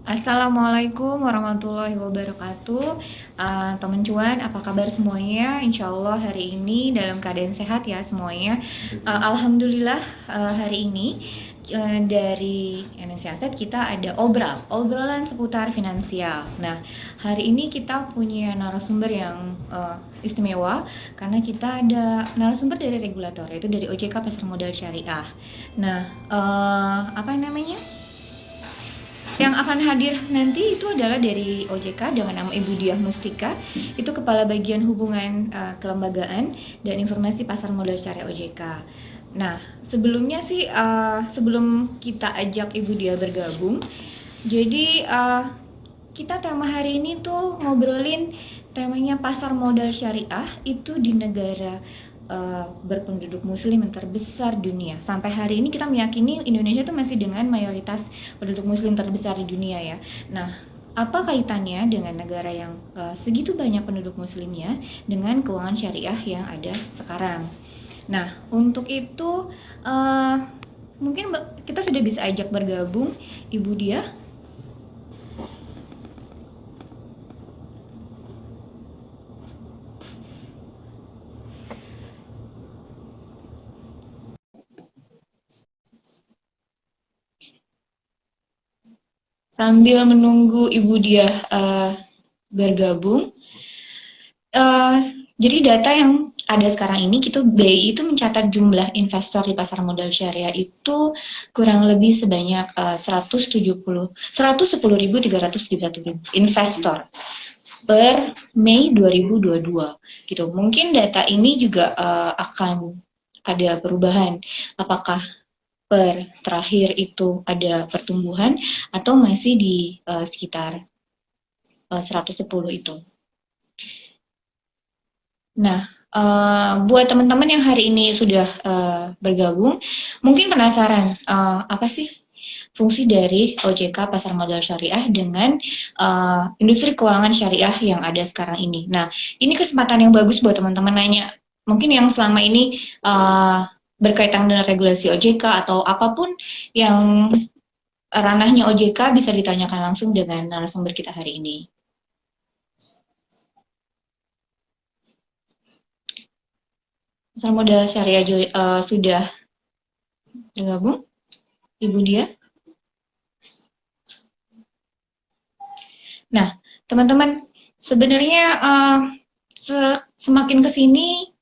Assalamualaikum warahmatullahi wabarakatuh. Teman cuan, apa kabar semuanya? Insya Allah hari ini dalam keadaan sehat ya semuanya. Alhamdulillah, hari ini dari NSC Aset kita ada obrolan seputar finansial. Nah, hari ini kita punya narasumber yang istimewa karena kita ada narasumber dari regulator, yaitu dari OJK Pasar Modal Syariah. Nah, apa namanya? Yang akan hadir nanti itu adalah dari OJK dengan nama Ibu Diah Mustika, itu Kepala Bagian Hubungan Kelembagaan dan Informasi Pasar Modal Syariah OJK. Nah, sebelumnya sih sebelum kita ajak Ibu Diah bergabung, jadi kita tema hari ini tuh ngobrolin temanya pasar modal syariah itu di negara berpenduduk muslim yang terbesar dunia. Sampai hari ini kita meyakini Indonesia itu masih dengan mayoritas penduduk muslim terbesar di dunia ya. Nah, apa kaitannya dengan negara yang segitu banyak penduduk muslimnya dengan keuangan syariah yang ada sekarang? Nah, untuk itu mungkin kita sudah bisa ajak bergabung Ibu Diah. Sambil menunggu Ibu Diah bergabung, uh, jadi data yang ada sekarang ini, gitu, BI itu mencatat jumlah investor di pasar modal syariah itu kurang lebih sebanyak 110.371 investor per Mei 2022 gitu. Mungkin data ini juga akan ada perubahan, apakah per terakhir itu ada pertumbuhan atau masih di sekitar 110 itu. Nah, buat teman-teman yang hari ini sudah bergabung, mungkin penasaran apa sih fungsi dari OJK Pasar Modal Syariah dengan industri keuangan syariah yang ada sekarang ini. Nah, ini kesempatan yang bagus buat teman-teman nanya. Mungkin yang selama ini berkaitan dengan regulasi OJK atau apapun yang ranahnya OJK bisa ditanyakan langsung dengan narasumber kita hari ini. Pasar modal syariah sudah bergabung, Ibu Dia. Nah, teman-teman, sebenarnya semakin ke sini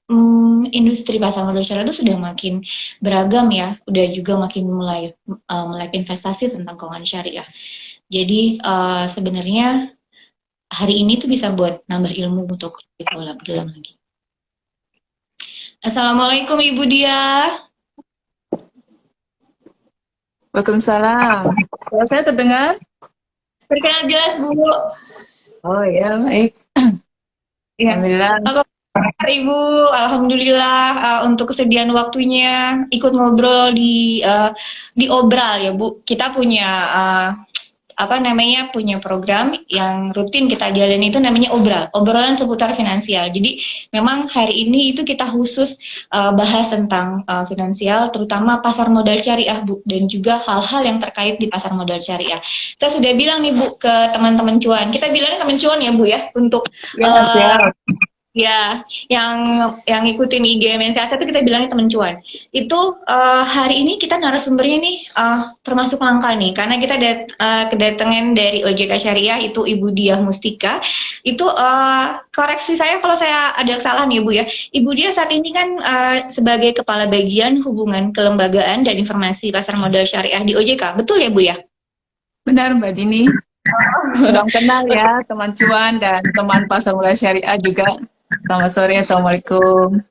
industri pasar modal syariah itu sudah makin beragam ya, udah juga makin mulai melek investasi tentang keuangan syariah. Jadi sebenarnya hari ini tuh bisa buat nambah ilmu untuk lebih dalam lagi. Assalamualaikum Ibu Dia. Waalaikumsalam. Suara saya terdengar? Terkenal jelas Bu. Oh ya, baik. Ya. Alhamdulillah. Apa kabar Ibu? Alhamdulillah untuk kesediaan waktunya ikut ngobrol di Obral ya Bu. Kita punya punya program yang rutin kita jalani itu namanya obrolan seputar finansial. Jadi memang hari ini itu kita khusus bahas tentang finansial, terutama pasar modal syariah Bu, dan juga hal-hal yang terkait di pasar modal syariah. Saya sudah bilang nih Bu ke teman-teman cuan, kita bilangnya teman cuan ya Bu ya, untuk Ya, siap. ya, yang ngikutin IG MNC Aset itu kita bilangnya temen cuan. Itu hari ini kita narasumbernya nih termasuk langka nih, karena kita kedatangan dari OJK Syariah itu Ibu Diah Mustika. Itu koreksi saya kalau saya ada kesalahan ya Bu ya. Ibu Diah saat ini kan sebagai Kepala Bagian Hubungan Kelembagaan dan Informasi Pasar Modal Syariah di OJK, betul ya Bu ya? Benar Mbak Dini. Salam kenal ya teman cuan dan teman pasar modal syariah juga. Selamat sore, Assalamualaikum.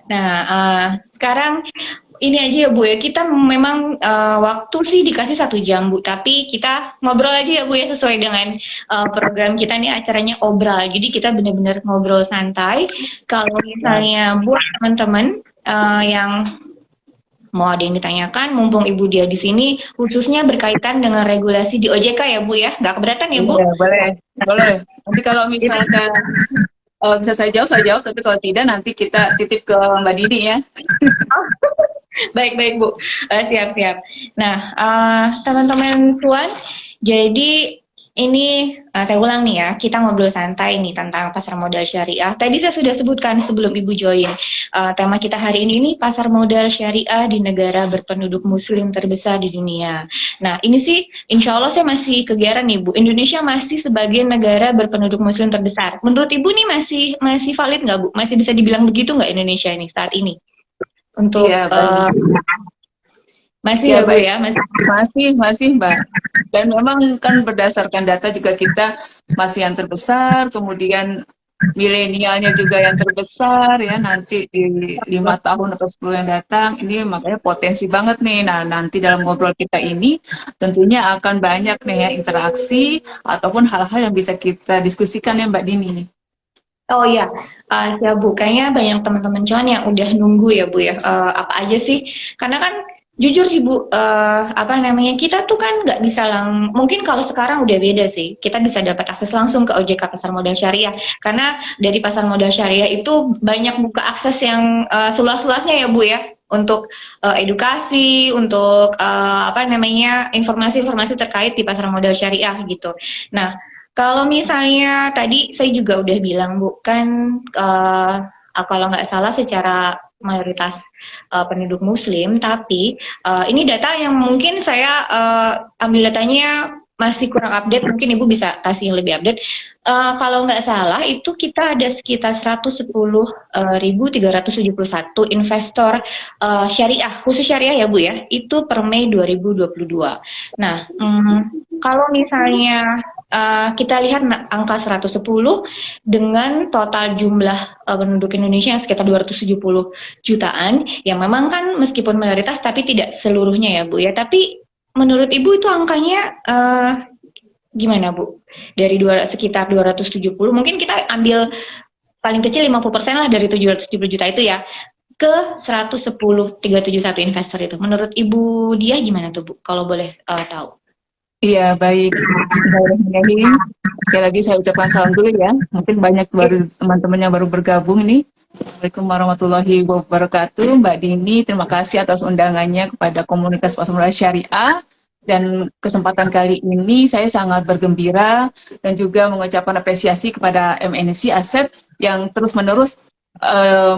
Nah, sekarang ini aja ya Bu ya, kita memang waktu sih dikasih 1 jam Bu, tapi kita ngobrol aja ya Bu ya, sesuai dengan program kita nih, acaranya obral. Jadi kita benar-benar ngobrol santai. Kalau misalnya buat teman-teman yang mau ada yang ditanyakan, mumpung Ibu Dia di sini, khususnya berkaitan dengan regulasi di OJK ya Bu ya, nggak keberatan ya Bu? Iya, boleh. Boleh. Nanti kalau misalkan bisa saya jawab, tapi kalau tidak nanti kita titip ke Mbak Dini ya. Baik-baik Bu, siap-siap. Nah, teman-teman Tuan, Jadi ini saya ulang nih ya, kita ngobrol santai nih tentang pasar modal syariah. Tadi saya sudah sebutkan sebelum Ibu join, tema kita hari ini nih pasar modal syariah di negara berpenduduk muslim terbesar di dunia. Nah ini sih insya Allah saya masih kegiatan nih Bu, Indonesia masih sebagai negara berpenduduk muslim terbesar. Menurut Ibu nih masih valid nggak Bu? Masih bisa dibilang begitu nggak Indonesia ini saat ini? Iya, Untuk baik. masih Ya, ya Bu baik. ya, masih. Masih, Mbak. Dan memang kan berdasarkan data juga kita masih yang terbesar, kemudian milenialnya juga yang terbesar ya nanti di 5 tahun atau 10 yang datang ini makanya potensi banget nih. Nah nanti dalam ngobrol kita ini tentunya akan banyak nih ya interaksi ataupun hal-hal yang bisa kita diskusikan ya Mbak Dini. Oh iya, siap Bu. Kayaknya banyak teman-teman cuan yang udah nunggu ya Bu ya. Apa aja sih? Karena kan jujur sih Bu, apa namanya kita tuh kan nggak bisa mungkin kalau sekarang udah beda sih. Kita bisa dapat akses langsung ke OJK Pasar Modal Syariah. Karena dari Pasar Modal Syariah itu banyak buka akses yang seluas-luasnya ya Bu ya. Untuk edukasi, untuk apa namanya informasi-informasi terkait di Pasar Modal Syariah gitu. Nah, kalau misalnya tadi saya juga udah bilang Bu, kan kalau nggak salah secara mayoritas penduduk Muslim, tapi ini data yang mungkin saya ambil datanya masih kurang update, mungkin Ibu bisa kasih yang lebih update. Kalau nggak salah itu kita ada sekitar 110.371 investor syariah, khusus syariah ya Bu ya, itu per Mei 2022. Nah, kalau misalnya kita lihat angka 110 dengan total jumlah penduduk Indonesia yang sekitar 270 jutaan, yang memang kan meskipun mayoritas tapi tidak seluruhnya ya Bu ya. Tapi menurut Ibu itu angkanya gimana Bu? Dari sekitar 270, mungkin kita ambil paling kecil 50% lah dari 770 juta itu ya, ke 110.371 investor itu. Menurut Ibu dia gimana tuh Bu? Kalau boleh tahu. Iya, baik. Bismillahirrahmanirrahim. Sekali lagi saya ucapkan salam dulu ya. Mungkin banyak baru teman-teman yang baru bergabung nih. Assalamualaikum warahmatullahi wabarakatuh. Mbak Dini, terima kasih atas undangannya kepada komunitas pasar modal syariah. Dan kesempatan kali ini saya sangat bergembira dan juga mengucapkan apresiasi kepada MNC Asset yang terus-menerus eh,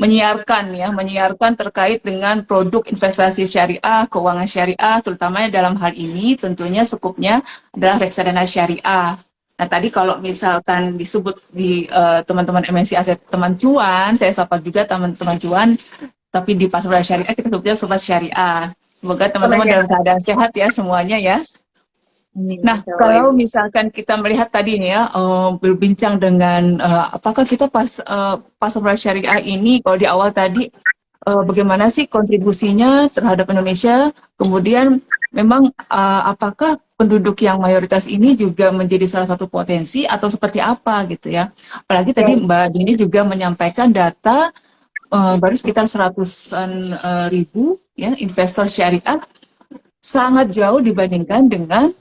menyiarkan terkait dengan produk investasi syariah, keuangan syariah, terutamanya dalam hal ini tentunya skupnya adalah reksadana syariah. Nah tadi kalau misalkan disebut di teman-teman MNC Aset teman cuan, saya sapa juga teman-teman cuan, tapi di pasar modal syariah kita sebutnya sobat syariah. Semoga teman-teman dalam keadaan sehat ya semuanya ya. Nah, kalau misalkan kita melihat tadi nih ya, berbincang dengan apakah kita pasar modal syariah ini, kalau di awal tadi, bagaimana sih kontribusinya terhadap Indonesia, kemudian memang apakah penduduk yang mayoritas ini juga menjadi salah satu potensi atau seperti apa gitu ya. Apalagi tadi Mbak Dini juga menyampaikan data baru sekitar 100-an ribu ya, investor syariah sangat jauh dibandingkan dengan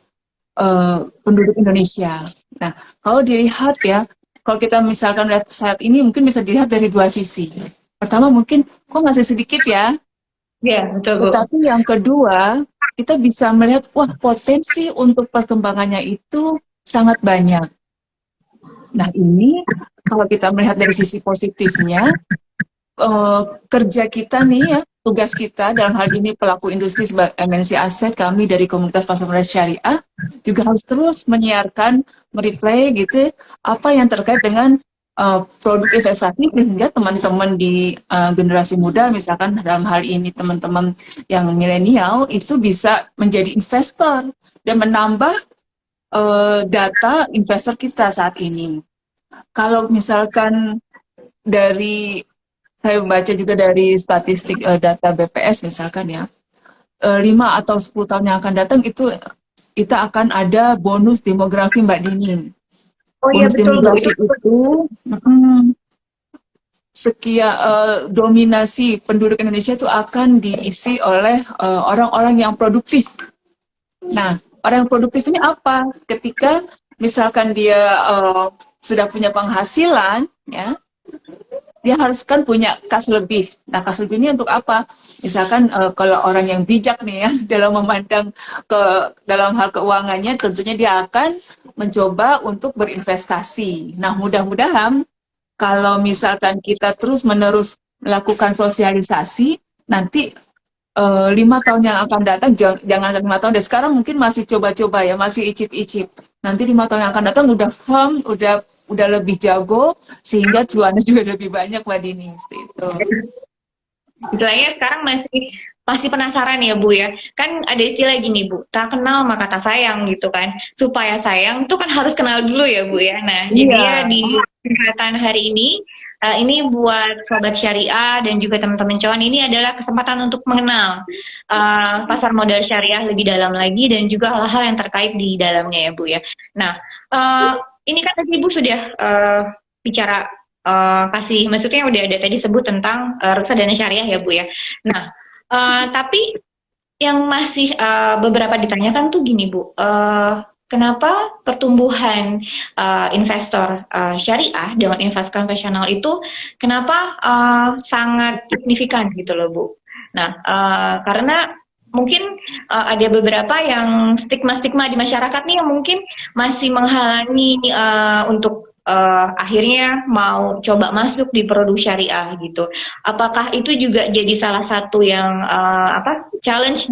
penduduk Indonesia. Nah, kalau dilihat ya, kalau kita misalkan lihat saat ini mungkin bisa dilihat dari dua sisi. Pertama mungkin kok masih sedikit ya, Iya, betul Bu. tetapi yang kedua kita bisa melihat wah potensi untuk perkembangannya itu sangat banyak. Nah ini kalau kita melihat dari sisi positifnya, kerja kita nih ya, tugas kita dalam hal ini pelaku industri sebagai MNC Aset, kami dari komunitas pasar modal syariah juga harus terus menyiarkan, mereplay gitu apa yang terkait dengan produk investasi sehingga teman-teman di generasi muda misalkan dalam hal ini teman-teman yang milenial itu bisa menjadi investor dan menambah data investor kita saat ini. Kalau misalkan dari saya membaca juga dari statistik data BPS misalkan ya, 5 atau 10 tahun yang akan datang itu kita akan ada bonus demografi Mbak Dini. Oh iya Bonus betul Bu. demografi itu dominasi penduduk Indonesia itu akan diisi oleh orang-orang yang produktif. Nah, orang yang produktif ini apa? Ketika misalkan dia sudah punya penghasilan, ya, dia harus kan punya kas lebih. Nah, kas lebih ini untuk apa? Misalkan kalau orang yang bijak nih ya dalam memandang ke dalam hal keuangannya, tentunya dia akan mencoba untuk berinvestasi. Nah, mudah-mudahan kalau misalkan kita terus-menerus melakukan sosialisasi, nanti 5 tahun yang akan datang, jangan 5 tahun deh. Sekarang mungkin masih coba-coba ya, masih icip-icip. Nanti 5 tahun yang akan datang udah firm, udah lebih jago, sehingga cuannya juga lebih banyak, Mbak Dini. Seperti itu. Istilahnya sekarang masih penasaran ya Bu ya. Kan ada istilah gini Bu, tak kenal maka tak sayang gitu kan. Supaya sayang tuh kan harus kenal dulu ya Bu ya. Nah, jadi Iya, ya di kesempatan hari ini buat sobat syariah dan juga teman-teman cuan, ini adalah kesempatan untuk mengenal pasar modal syariah lebih dalam lagi dan juga hal-hal yang terkait di dalamnya ya Bu ya. Nah, eh, ini kan tadi Ibu sudah bicara kasih, maksudnya udah ada tadi sebut tentang reksadana syariah ya Bu ya. Nah, tapi yang masih beberapa ditanyakan tuh gini Bu, kenapa pertumbuhan investor syariah dengan investor konvensional itu kenapa sangat signifikan gitu loh Bu? Nah, karena mungkin ada beberapa yang stigma-stigma di masyarakat nih yang mungkin masih menghalangi untuk akhirnya mau coba masuk di produk syariah gitu. Apakah itu juga jadi salah satu yang challenge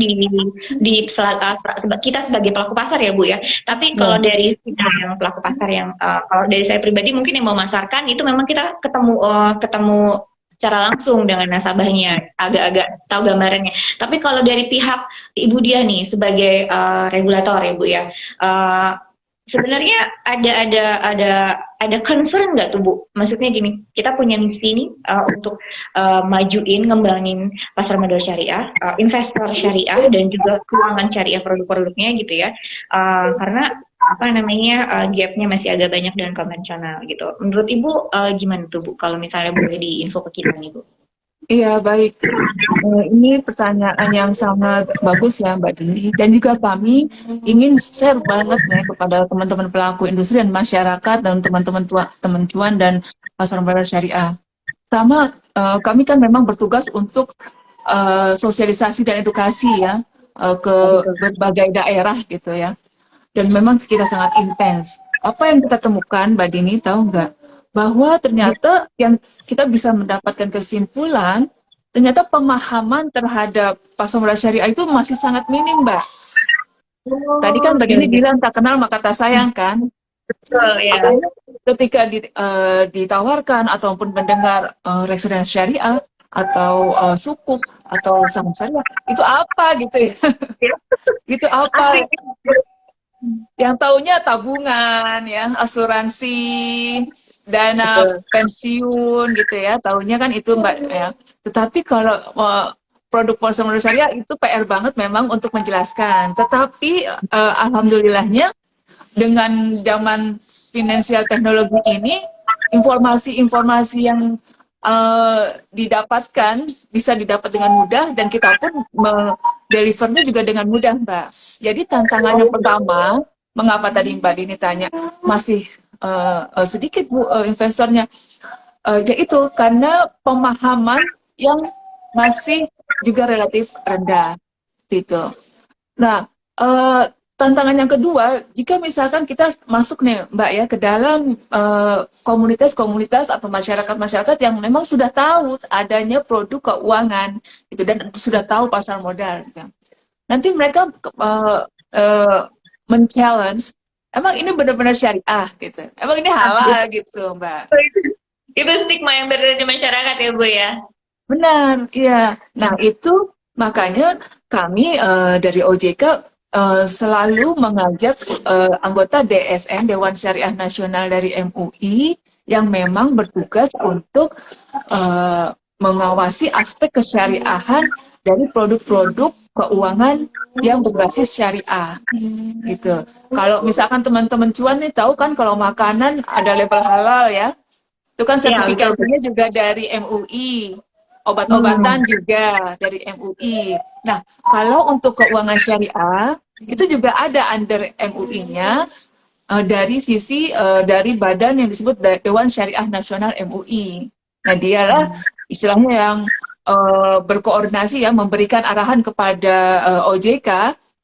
kita sebagai pelaku pasar ya Bu ya. Tapi kalau iya. dari kita yang pelaku pasar yang kalau dari saya pribadi mungkin yang memasarkan itu memang kita ketemu secara langsung dengan nasabahnya, agak-agak tahu gambarannya. Tapi kalau dari pihak Ibu Dia nih sebagai regulator ya Bu ya, sebenarnya ada concern nggak tuh Bu? Maksudnya gini, kita punya misi nih untuk majuin, ngembangin pasar modal syariah, investor syariah dan juga keuangan syariah produk-produknya gitu ya. Karena apa namanya gapnya masih agak banyak dengan konvensional gitu. Menurut Ibu gimana tuh Bu? Kalau misalnya boleh diinfo ke kita nih Bu? Iya, baik. Ini pertanyaan yang sangat bagus ya, Mbak Dini. Dan juga kami ingin share banget ya kepada teman-teman pelaku industri dan masyarakat dan teman-teman teman cuan dan pasar modal syariah. Pertama, kami kan memang bertugas untuk sosialisasi dan edukasi ya ke berbagai daerah gitu ya. Dan memang kita sangat intens. Apa yang kita temukan, Mbak Dini, tahu nggak? Bahwa ternyata yang kita bisa mendapatkan kesimpulan, ternyata pemahaman terhadap pasar modal syariah itu masih sangat minim, Mbak. Tadi kan Oh, Mbak oke Dini oke. bilang tak kenal maka tak sayang kan? Betul ya. Makanya ketika ditawarkan ataupun mendengar reksadana syariah atau sukuk atau saham syariah, itu apa gitu ya? Itu apa? Asik. Yang taunya tabungan ya, asuransi, dana Betul. pensiun gitu ya, taunya kan itu Mbak ya. Tetapi kalau produk pasar modal syariah itu PR banget memang untuk menjelaskan. Tetapi alhamdulillahnya dengan zaman finansial teknologi ini, informasi-informasi yang didapatkan bisa didapat dengan mudah dan kita pun delivernya juga dengan mudah, Mbak. Jadi tantangan yang pertama, mengapa tadi Mbak Dini tanya masih sedikit Bu investornya, yaitu karena pemahaman yang masih juga relatif rendah, gitu. Nah, tantangan yang kedua, jika misalkan kita masuk nih, Mbak ya, ke dalam komunitas-komunitas atau masyarakat-masyarakat yang memang sudah tahu adanya produk keuangan, gitu, dan sudah tahu pasar modal, gitu. Nanti mereka uh, men-challenge, emang ini benar-benar syariah, gitu. Emang ini halal, gitu, Mbak. Itu stigma yang berada di masyarakat ya Bu ya. Benar, iya. Nah, itu makanya kami dari OJK selalu mengajak anggota DSN, Dewan Syariah Nasional dari MUI, yang memang bertugas untuk mengawasi aspek kesyariahan dari produk-produk keuangan yang berbasis syariah. Gitu. Kalau misalkan teman-teman cuan nih tahu kan kalau makanan ada label halal ya, itu kan Iya betul. sertifikasinya juga dari MUI, Hmm. obat-obatan juga dari MUI. Nah, kalau untuk keuangan syariah, itu juga ada under MUI-nya dari sisi dari badan yang disebut Dewan Syariah Nasional MUI. Nah, dialah istilahnya yang berkoordinasi ya, memberikan arahan kepada OJK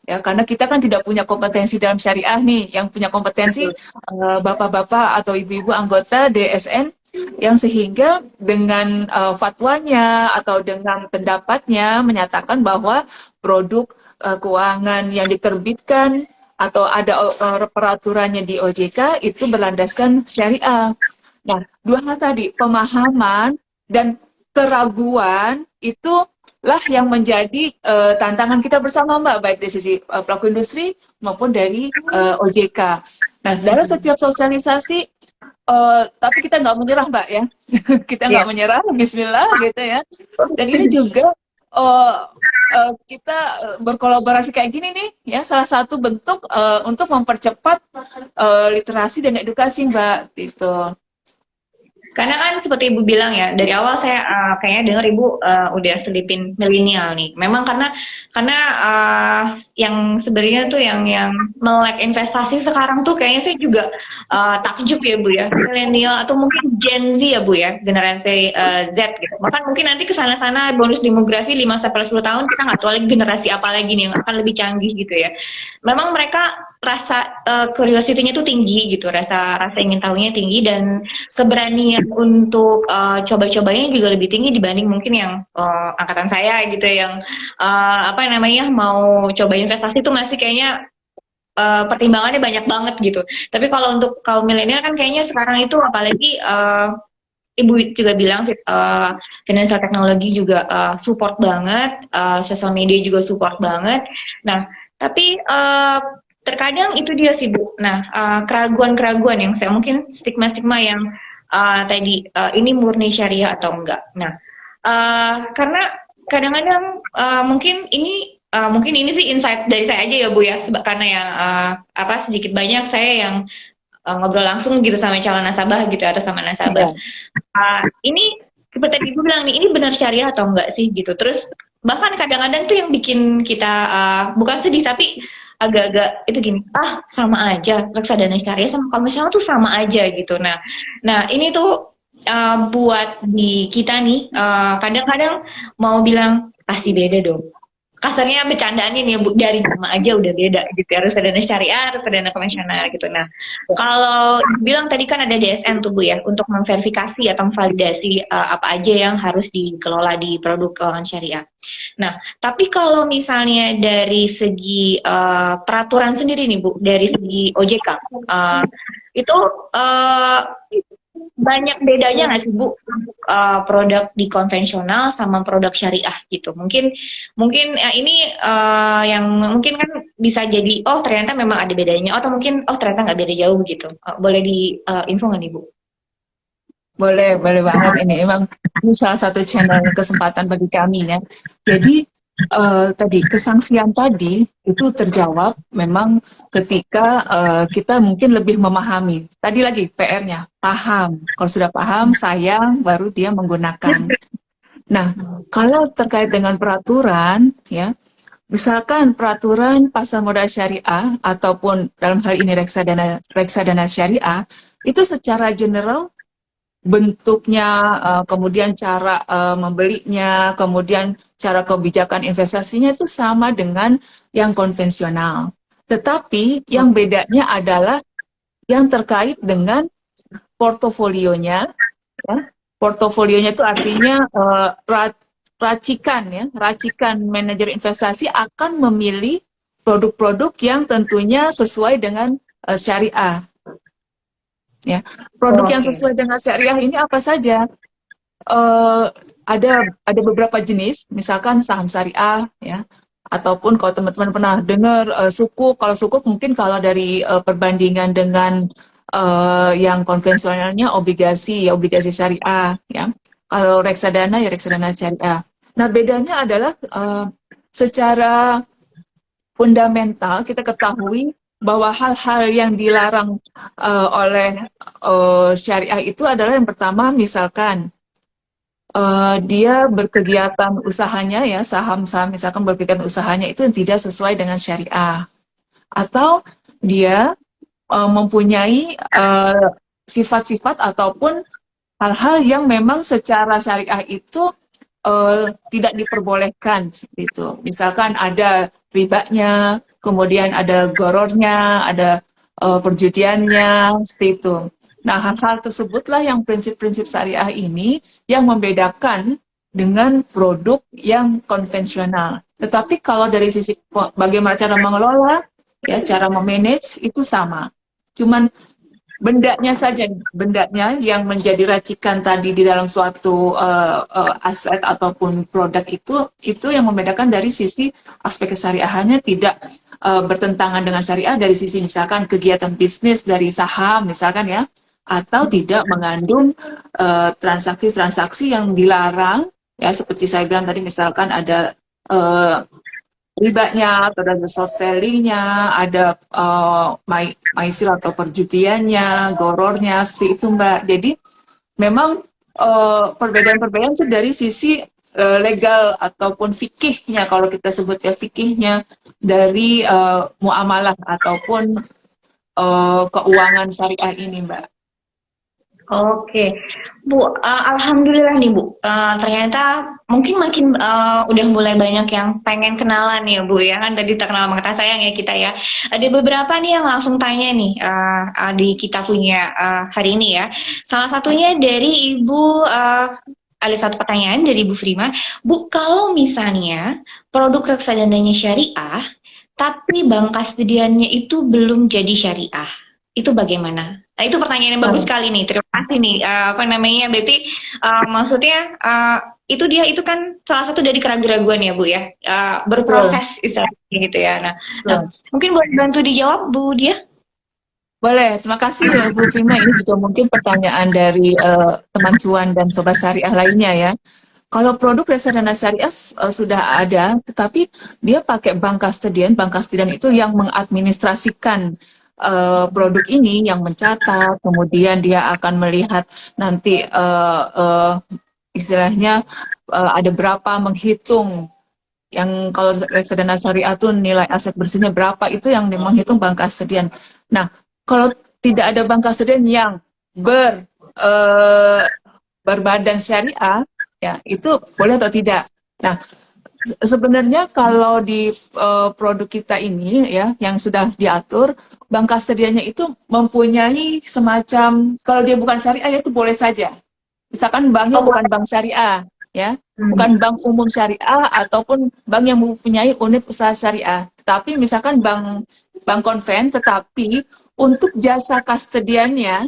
ya, karena kita kan tidak punya kompetensi dalam syariah nih, yang punya kompetensi bapak-bapak atau ibu-ibu anggota DSN yang sehingga dengan fatwanya atau dengan pendapatnya menyatakan bahwa produk keuangan yang diterbitkan atau ada peraturannya di OJK itu berlandaskan syariah. Nah, dua hal tadi, pemahaman dan keraguan itulah yang menjadi tantangan kita bersama, Mbak, baik dari sisi pelaku industri maupun dari OJK. Nah, dalam setiap sosialisasi, tapi kita nggak menyerah, Mbak, ya. Kita Iya. nggak menyerah, Bismillah, gitu ya. Dan ini juga kita berkolaborasi kayak gini nih, ya, salah satu bentuk untuk mempercepat literasi dan edukasi, Mbak, gitu. Karena kan seperti Ibu bilang ya, dari awal saya kayaknya dengar Ibu udah selipin milenial nih. Memang karena yang sebenarnya tuh yang melek investasi sekarang tuh kayaknya saya juga takjub ya Bu ya. Milenial atau mungkin Gen Z ya Bu ya, generasi Z gitu. Bahkan mungkin nanti ke sana-sana bonus demografi 5 sampai 10 tahun kita nggak tahu lagi generasi apa lagi nih yang akan lebih canggih gitu ya. Memang mereka rasa curiosity-nya tuh tinggi gitu, rasa ingin tahunya tinggi dan keberanian untuk coba-cobanya juga lebih tinggi dibanding mungkin yang angkatan saya gitu yang apa namanya mau coba investasi itu masih kayaknya pertimbangannya banyak banget gitu. Tapi kalau untuk kaum milenial kan kayaknya sekarang itu apalagi Ibu juga bilang financial teknologi juga support banget, sosial media juga support banget. Nah, tapi terkadang itu dia sih Bu. Nah, keraguan-keraguan yang saya mungkin stigma-stigma yang tadi ini murni syariah atau enggak. Nah, karena kadang-kadang mungkin ini sih insight dari saya aja ya Bu ya, karena yang apa sedikit banyak saya yang ngobrol langsung gitu sama calon nasabah gitu atau sama nasabah. Ya. Ini seperti tadi Ibu bilang nih, ini benar syariah atau enggak sih gitu. Terus bahkan kadang-kadang tuh yang bikin kita bukan sedih tapi agak-agak itu gini, sama aja reksadana syariah sama konvensional tuh sama aja gitu. Nah ini tuh buat di kita nih kadang-kadang mau bilang pasti beda dong. Kasarnya bercandaan ini ya Bu, dari nama aja udah beda gitu ya, harus dana syariah, harus dana konvensional gitu. Nah, kalau bilang tadi kan ada DSN tuh Bu ya, untuk memverifikasi atau memvalidasi apa aja yang harus dikelola di produk keuangan syariah. Nah, tapi kalau misalnya dari segi peraturan sendiri nih Bu, dari segi OJK, itu uh, banyak bedanya nggak sih Bu untuk produk di konvensional sama produk syariah gitu? Mungkin mungkin ini yang mungkin kan bisa jadi oh ternyata memang ada bedanya atau mungkin oh ternyata nggak beda jauh gitu. Boleh di info nggak nih Bu? Boleh banget ini. Emang ini salah satu channel kesempatan bagi kami ya. Jadi tadi kesangsian tadi itu terjawab memang ketika kita mungkin lebih memahami. Tadi lagi PR-nya paham. Kalau sudah paham, sayang baru dia menggunakan. Nah, kalau terkait dengan peraturan ya, misalkan peraturan pasar modal syariah ataupun dalam hal ini reksadana syariah itu secara general bentuknya, kemudian cara membelinya, kemudian cara kebijakan investasinya itu sama dengan yang konvensional. Tetapi yang bedanya adalah yang terkait dengan portofolionya. Ya. Portofolionya itu artinya racikan ya, racikan manajer investasi akan memilih produk-produk yang tentunya sesuai dengan syariah. Ya, produk yang Oke. sesuai dengan syariah ini apa saja? eh, ada beberapa jenis, misalkan saham syariah, ya, ataupun kalau teman-teman pernah dengar sukuk. Kalau sukuk mungkin kalau dari perbandingan dengan yang konvensionalnya obligasi, ya obligasi syariah, ya. Kalau reksadana ya reksadana syariah. Nah, bedanya adalah secara fundamental kita ketahui bahwa hal-hal yang dilarang oleh syariah itu adalah yang pertama, misalkan dia berkegiatan usahanya ya, saham-saham misalkan berkegiatan usahanya itu yang tidak sesuai dengan syariah, atau dia mempunyai sifat-sifat ataupun hal-hal yang memang secara syariah itu tidak diperbolehkan gitu. Misalkan ada ribanya, kemudian ada gorornya, ada perjudiannya, seperti itu. Nah, hal-hal tersebutlah yang prinsip-prinsip syariah ini yang membedakan dengan produk yang konvensional. Tetapi kalau dari sisi bagaimana cara mengelola, ya cara memanage itu sama. Cuman bendanya saja, bendanya yang menjadi racikan tadi di dalam suatu aset ataupun produk itu yang membedakan dari sisi aspek kesyariahannya tidak bertentangan dengan syariah dari sisi misalkan kegiatan bisnis dari saham misalkan ya, atau tidak mengandung transaksi-transaksi yang dilarang ya seperti saya bilang tadi misalkan ada eh, ribanya atau ada short selling-nya, ada maisir atau perjudiannya, gorornya, seperti itu Mbak. Jadi memang perbedaan-perbedaan itu dari sisi legal ataupun fikihnya, kalau kita sebut ya fikihnya, dari muamalah ataupun keuangan syariah ini Mbak. Oke, Bu, alhamdulillah nih Bu. Ternyata mungkin makin udah mulai banyak yang pengen kenalan ya Bu ya kan tadi tak kenal maka tak sayang ya kita ya. Ada beberapa nih yang langsung tanya nih di kita punya hari ini ya. Salah satunya dari Ibu ada satu pertanyaan dari Ibu Frima. Bu, kalau misalnya produk reksadananya syariah, tapi bank kastediannya itu belum jadi syariah, itu bagaimana? Nah, itu pertanyaan yang bagus sekali nih. Terima kasih nih. Apa namanya, Betty? Maksudnya itu dia itu kan salah satu dari keraguan-keraguan ya, Bu ya. Betul, Berproses istilahnya gitu ya. Nah, betul. mungkin boleh bantu dijawab, Bu dia? Boleh, terima kasih ya Bu Prima. Ini juga mungkin pertanyaan dari teman cuan dan sobat syariah lainnya ya. Kalau produk reksadana syariah sudah ada, tetapi dia pakai bank kastedian. Bank kastedian itu yang mengadministrasikan produk ini, yang mencatat, kemudian dia akan melihat nanti istilahnya ada berapa, menghitung yang kalau reksadana syariah itu nilai aset bersihnya berapa, itu yang menghitung bank kastedian. Nah, kalau tidak ada bank kastedian yang ber eh, berbadan syariah, ya itu boleh atau tidak. Nah, sebenarnya kalau di produk kita ini ya yang sudah diatur, bank kastediannya itu mempunyai semacam, kalau dia bukan syariah ya itu boleh saja. Misalkan banknya Oh, bukan boleh. bank syariah, ya, Hmm. bukan bank umum syariah ataupun bank yang mempunyai unit usaha syariah. Tapi misalkan bank bank konven, tetapi untuk jasa kastediannya,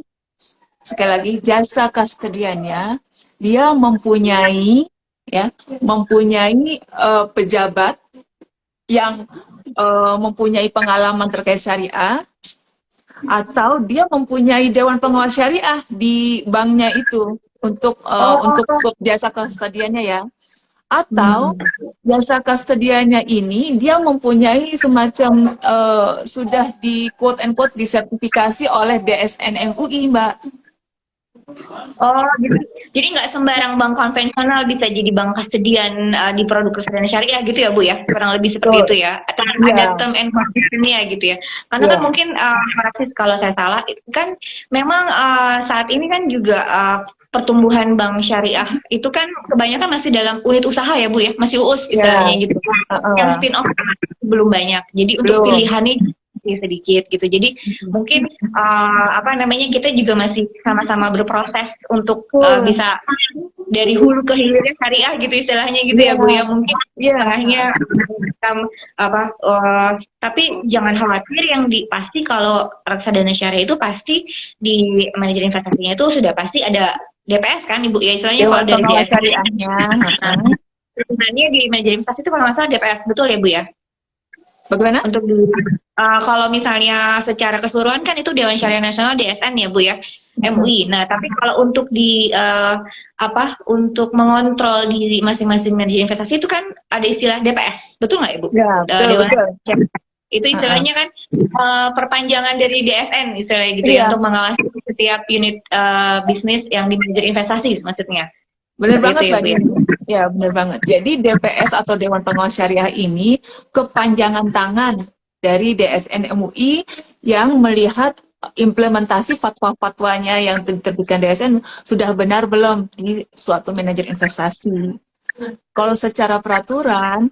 sekali lagi jasa kastediannya, dia mempunyai ya, mempunyai pejabat yang mempunyai pengalaman terkait syariah atau dia mempunyai dewan pengawas syariah di banknya itu Oh, untuk skop jasa kastediannya ya, atau hmm. jasa kastediannya ini dia mempunyai semacam sudah di quote and quote disertifikasi oleh DSN MUI Mbak. Oh, jadi nggak sembarang bank konvensional bisa jadi bank kastedian di produk reksadana syariah gitu ya, Bu ya? Kurang lebih seperti Betul. itu ya. Atau ada Iya, term and conditionnya gitu ya. Karena kan iya, mungkin koreksi kalau saya salah, kan memang saat ini kan juga pertumbuhan bank syariah itu kan kebanyakan masih dalam unit usaha ya, Bu ya? Masih UUS iya. istilahnya gitu. Yang Heeh. spin off belum banyak. Jadi untuk Belum. pilihannya sedikit gitu. Jadi mungkin apa namanya kita juga masih sama-sama berproses untuk Betul. bisa dari hulu ke hilirnya syariah gitu istilahnya gitu Iya, ya Bu ya mungkin iya. tengahnya apa tapi jangan khawatir yang pasti kalau reksadana syariah itu pasti di manajer investasinya itu sudah pasti ada DPS kan Ibu ya istilahnya kalau Dewan dari pengawas DSN syariahnya. nah, Heeh. sebenarnya di manajer investasi itu kalau nggak salah DPS betul ya Bu ya Bagaimana? untuk di kalau misalnya secara keseluruhan kan itu Dewan Syariah Nasional DSN ya Bu ya Heeh. MUI. Nah tapi kalau untuk di apa untuk mengontrol diri masing-masing manajer investasi itu kan ada istilah DPS betul nggak Ibu? Ya, betul, Dewan betul. itu Heeh. istilahnya kan perpanjangan dari DSN istilahnya gitu ya Iya, untuk mengawasi setiap unit bisnis yang di manajer investasi maksudnya benar seperti itu banget ya Mbak Bu ya. Dini. Ya, benar banget. Jadi DPS atau Dewan Pengawas Syariah ini kepanjangan tangan dari DSN MUI yang melihat implementasi fatwa-fatwanya yang diterbitkan DSN sudah benar belum di suatu manajer investasi. Kalau secara peraturan,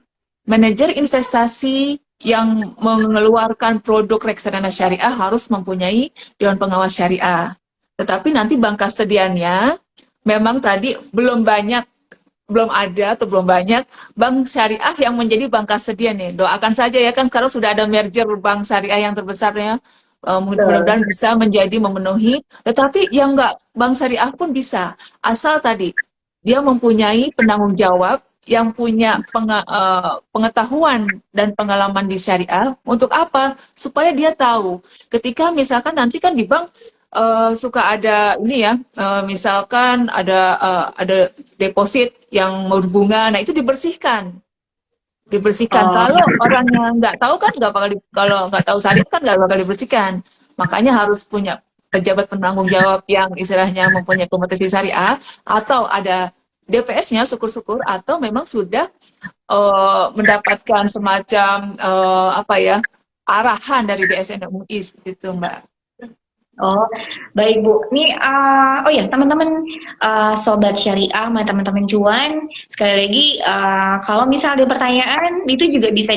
manajer investasi yang mengeluarkan produk reksadana syariah harus mempunyai Dewan Pengawas Syariah. Tetapi nanti bank kastediannya memang tadi belum ada atau belum banyak bank syariah yang menjadi bank kastedian nih. Doakan saja ya kan sekarang sudah ada merger bank syariah yang terbesarnya. Betul. Mudah-mudahan bisa menjadi memenuhi. Tetapi yang enggak bank syariah pun bisa. Asal tadi dia mempunyai penanggung jawab yang punya pengetahuan dan pengalaman di syariah. Untuk apa? Supaya dia tahu. Ketika misalkan nanti kan di bank suka ada ini ya, misalkan ada deposit yang berbunga, nah itu dibersihkan. Oh, Kalau orang yang nggak tahu kan nggak bakal kalau nggak tahu syariat kan nggak bakal dibersihkan. Makanya harus punya pejabat penanggung jawab yang istilahnya mempunyai kompetensi syariah atau ada DPS-nya syukur-syukur atau memang sudah mendapatkan semacam apa ya arahan dari DSN MUI seperti itu Mbak. oh, baik Bu. Nih, oh ya teman-teman sobat syariah, sama teman-teman cuan, sekali lagi kalau misal ada pertanyaan itu juga bisa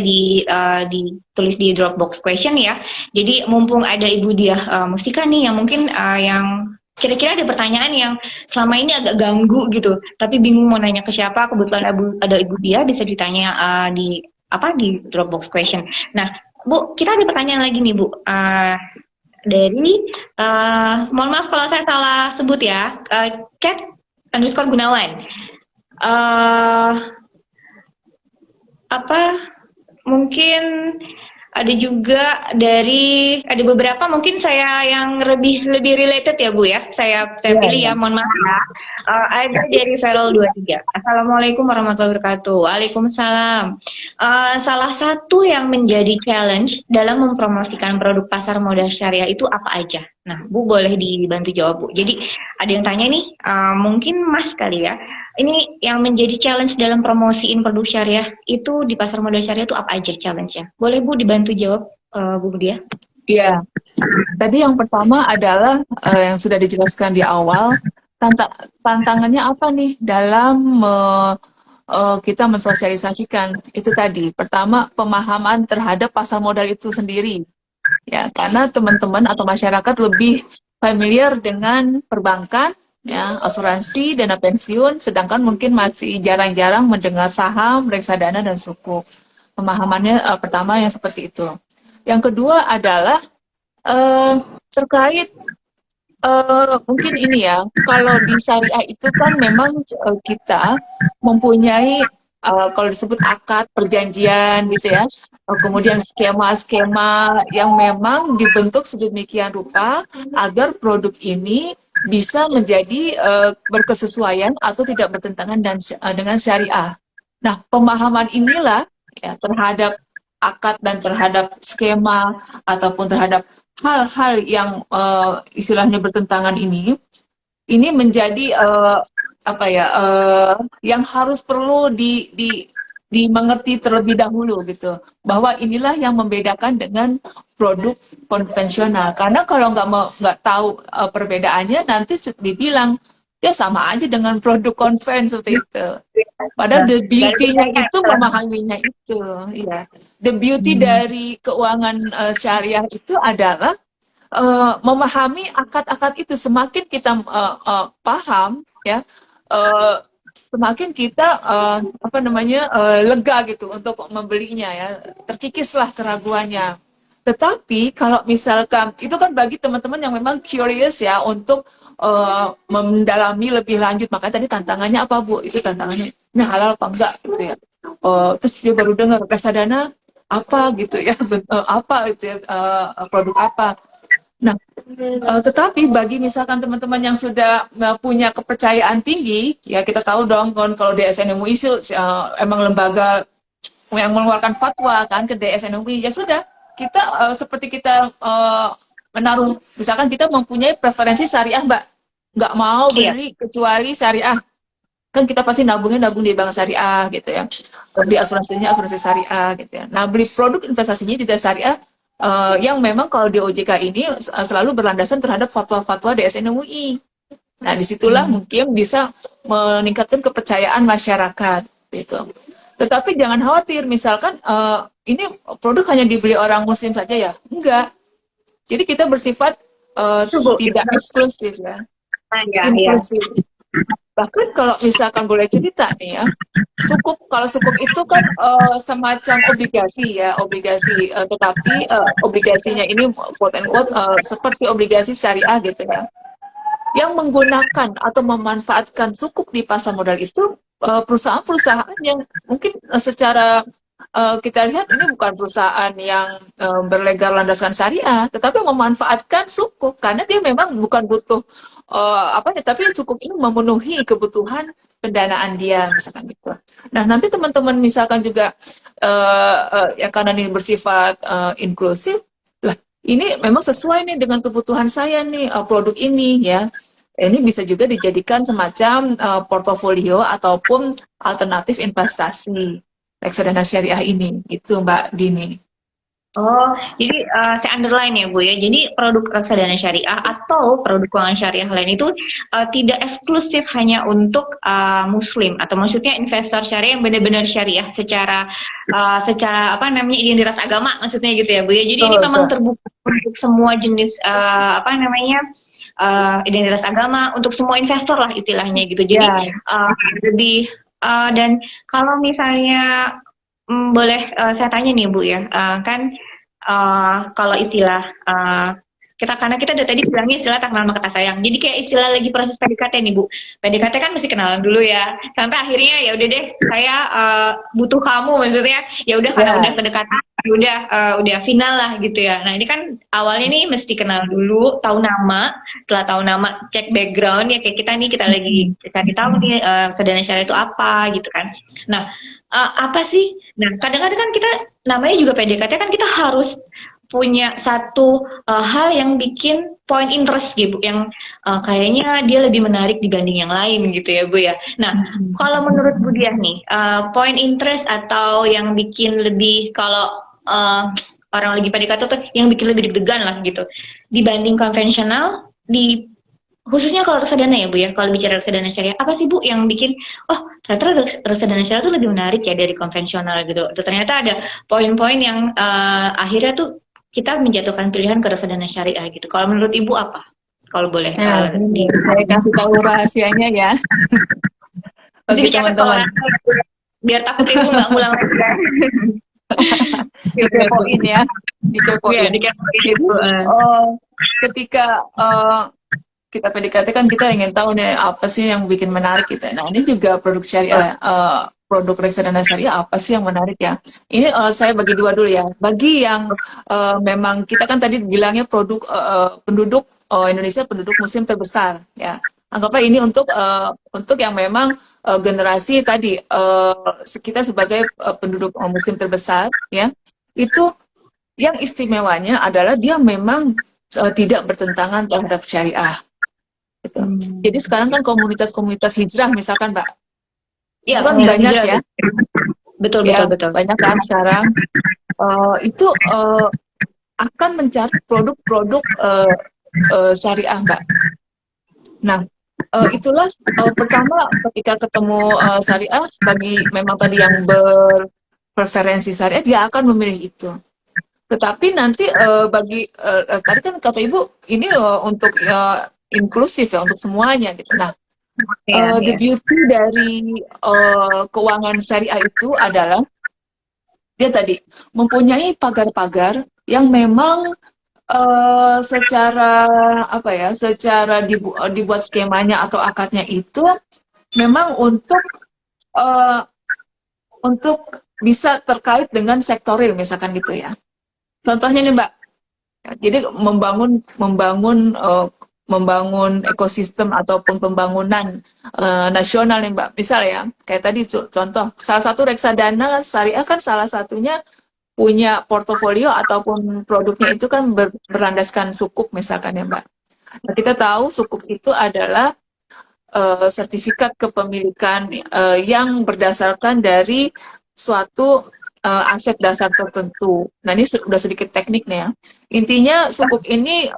ditulis di Dropbox question ya. Jadi mumpung ada Ibu Diah Mustika nih yang mungkin yang kira-kira ada pertanyaan yang selama ini agak ganggu gitu, tapi bingung mau nanya ke siapa. Kebetulan ada Ibu Diah bisa ditanya di Dropbox question. Nah, Bu, kita ada pertanyaan lagi nih Bu. Dari mohon maaf kalau saya salah sebut ya, Cat underscore Gunawan. eh apa mungkin ada juga ada beberapa mungkin saya yang lebih lebih related ya Bu ya. Saya Iya, pilih iya. ya, mohon maaf ya. Ada dari Feral 23. Assalamualaikum warahmatullahi wabarakatuh. Waalaikumsalam. Salah satu yang menjadi challenge dalam mempromosikan produk pasar modal syariah itu apa aja? Nah, Bu boleh dibantu jawab Bu. Jadi ada yang tanya nih, mungkin Mas kali ya. Ini yang menjadi challenge dalam promosiin produk syariah itu di pasar modal syariah itu apa aja challenge-nya? Boleh Bu dibantu jawab, Bu Budia? Iya. Tadi yang pertama adalah yang sudah dijelaskan di awal, tantangannya apa nih dalam kita mensosialisasikan itu tadi. Pertama, pemahaman terhadap pasar modal itu sendiri. Ya, karena teman-teman atau masyarakat lebih familiar dengan perbankan, ya, asuransi, dana pensiun, sedangkan mungkin masih jarang-jarang mendengar saham, reksadana, dan sukuk. Pemahamannya pertama yang seperti itu. Yang kedua adalah eh, terkait mungkin ini ya, kalau di syariah itu kan memang kita mempunyai kalau disebut akad perjanjian gitu ya, kemudian skema-skema yang memang dibentuk sedemikian rupa agar produk ini bisa menjadi berkesesuaian atau tidak bertentangan dengan syariah. Nah, pemahaman inilah ya, terhadap akad dan terhadap skema ataupun terhadap hal-hal yang istilahnya bertentangan ini menjadi apa ya yang harus perlu dimengerti terlebih dahulu gitu bahwa inilah yang membedakan dengan produk konvensional karena kalau nggak tahu perbedaannya nanti dibilang ya sama aja dengan produk konven seperti itu. Padahal Nah, the nggak ada beauty-nya bedanya. itu memahaminya itu, ya. The beauty Hmm. dari keuangan syariah itu adalah memahami akad-akad itu. Semakin kita paham, ya, uh, semakin kita apa namanya lega gitu untuk membelinya, ya. Terkikislah keraguannya. Tetapi kalau misalkan itu kan bagi teman-teman yang memang curious ya untuk mendalami lebih lanjut. Makanya tadi tantangannya apa Bu? Itu tantangannya ini halal apa enggak gitu ya. Terus dia baru dengar reksadana apa gitu ya, apa gitu ya, produk apa. Nah, tetapi bagi misalkan teman-teman yang sudah punya kepercayaan tinggi, ya kita tahu dong kan kalau DSN MUI itu emang lembaga yang mengeluarkan fatwa kan ke DSN MUI, ya sudah kita seperti kita menaruh, misalkan kita mempunyai preferensi syariah Mbak, nggak mau Iya. beli kecuali syariah, kan kita pasti nabung di bank syariah gitu ya, di asuransinya asuransi syariah gitu ya. Nah beli produk investasinya juga syariah, yang memang kalau di OJK ini selalu berlandasan terhadap fatwa-fatwa DSN MUI. Nah, disitulah Hmm. mungkin bisa meningkatkan kepercayaan masyarakat gitu. Tetapi jangan khawatir, misalkan ini produk hanya dibeli orang Muslim saja ya? Enggak. Jadi kita bersifat Itu Bu, itu. tidak eksklusif ya, Ah, ya, ya. inklusif. Bahkan kalau misalkan boleh cerita nih ya, sukuk, kalau sukuk itu kan semacam obligasi ya, obligasi, tetapi obligasinya ini quote and quote seperti obligasi syariah gitu ya. Yang menggunakan atau memanfaatkan sukuk di pasar modal itu perusahaan-perusahaan yang mungkin secara kita lihat ini bukan perusahaan yang berlegal landaskan syariah, tetapi memanfaatkan sukuk karena dia memang bukan butuh apa ya, tapi sukuk ini memenuhi kebutuhan pendanaan dia misalkan gitu. Nah nanti teman-teman misalkan juga yang karena ini bersifat inklusif, lah ini memang sesuai nih dengan kebutuhan saya nih produk ini ya. Ini bisa juga dijadikan semacam portofolio ataupun alternatif investasi reksadana syariah ini, itu Mbak Dini. Oh, jadi saya underline ya Bu ya. Jadi produk reksadana syariah atau produk keuangan syariah lain itu tidak eksklusif hanya untuk Muslim atau maksudnya investor syariah yang benar-benar syariah secara apa namanya identitas agama maksudnya gitu ya Bu ya. Jadi ini Betul, memang betul. terbuka untuk semua jenis apa namanya identitas agama untuk semua investor lah istilahnya gitu. Jadi Ya, lebih dan kalau misalnya boleh saya tanya nih Bu ya, kan kalau istilah kita karena kita dari tadi bilangnya istilah tak kenal maka tak sayang. Jadi kayak istilah lagi proses PDKT nih Bu. PDKT kan mesti kenalan dulu ya. Sampai akhirnya ya udah deh saya butuh kamu maksudnya. Ya udah karena udah ya. kedekatan ya udah final lah gitu ya. Nah, ini kan awalnya nih mesti kenal dulu, tahu nama, setelah tahu nama cek background ya kayak kita nih kita lagi cari tahu nih sedana syariah itu apa gitu kan. Nah, apa sih? Nah, kadang-kadang kan kita namanya juga PDKT kan kita harus punya satu hal yang bikin point interest gitu, yang kayaknya dia lebih menarik dibanding yang lain gitu ya Bu ya. Nah, kalau menurut Bu Diah nih, point interest atau yang bikin lebih kalau orang lagi PDKT tuh yang bikin lebih deg-degan lah gitu dibanding konvensional di khususnya kalau reksadana ya Bu ya, kalau bicara reksadana syariah, apa sih Bu yang bikin, oh ternyata reksadana syariah itu lebih menarik ya dari konvensional gitu. Ternyata ada poin-poin yang akhirnya tuh kita menjatuhkan pilihan ke reksadana syariah gitu. Kalau menurut Ibu apa? Kalau boleh Nah, ini di saya kasih tahu rahasianya ya. mesti Oke, dicatat kalau teman-teman. biar takut Ibu nggak ngulang lagi ya. Dikepoin ya, Iya, dikepoin. dikepoin Jadi, Bu. eh, ketika kita PDKT kan kita ingin tahu nih apa sih yang bikin menarik gitu. Nah, ini juga produk syariah, produk reksadana syariah apa sih yang menarik ya? Ini saya bagi dua dulu ya. Bagi yang memang kita kan tadi bilangnya produk penduduk Indonesia penduduk Muslim terbesar ya. Anggaplah ini untuk yang memang generasi tadi kita sebagai penduduk Muslim terbesar ya. Itu yang istimewanya adalah dia memang tidak bertentangan terhadap syariah gitu. Jadi Hmm. sekarang kan komunitas-komunitas hijrah misalkan Mbak, Iya, itu kan komunitas banyak hijrah ya, tuh. Betul, ya betul, betul. banyak kan sekarang itu akan mencari produk-produk syariah Mbak. Nah itulah pertama ketika ketemu syariah bagi memang tadi yang berpreferensi syariah dia akan memilih itu. Tetapi nanti bagi tadi kan kata Ibu ini untuk inklusif ya untuk semuanya gitu. Nah, Iya, the iya. beauty dari keuangan syariah itu adalah dia tadi mempunyai pagar-pagar yang memang secara apa ya, secara dibuat skemanya atau akadnya itu memang eh, untuk bisa terkait dengan sektoril misalkan gitu ya. Contohnya nih Mbak, jadi membangun ekosistem ataupun pembangunan nasional nih Mbak. Misal ya, kayak tadi contoh salah satu reksadana syariah kan salah satunya punya portofolio ataupun produknya itu kan berlandaskan sukuk misalkan ya Mbak. Nah, kita tahu sukuk itu adalah sertifikat kepemilikan yang berdasarkan dari suatu aset dasar tertentu. Nah, ini sudah sedikit teknik nih ya. Intinya sukuk ini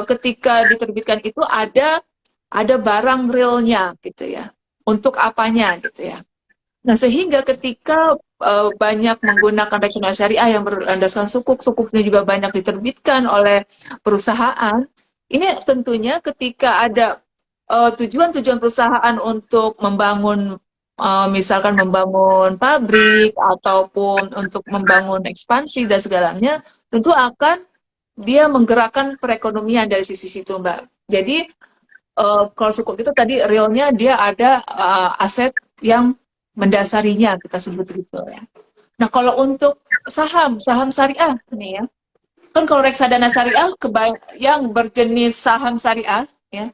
ketika diterbitkan itu ada barang realnya gitu ya. Untuk apanya gitu ya. Nah, sehingga ketika banyak menggunakan reksadana syariah yang berlandaskan sukuk, sukuknya juga banyak diterbitkan oleh perusahaan. Ini tentunya ketika ada tujuan-tujuan perusahaan untuk membangun, misalkan membangun pabrik ataupun untuk membangun ekspansi dan segalanya, tentu akan dia menggerakkan perekonomian dari sisi situ, Mbak. Jadi kalau sukuk itu tadi realnya dia ada aset yang mendasarinya, kita sebut gitu ya. Nah, kalau untuk saham syariah nih ya, kan kalau reksadana syariah yang berjenis saham syariah ya,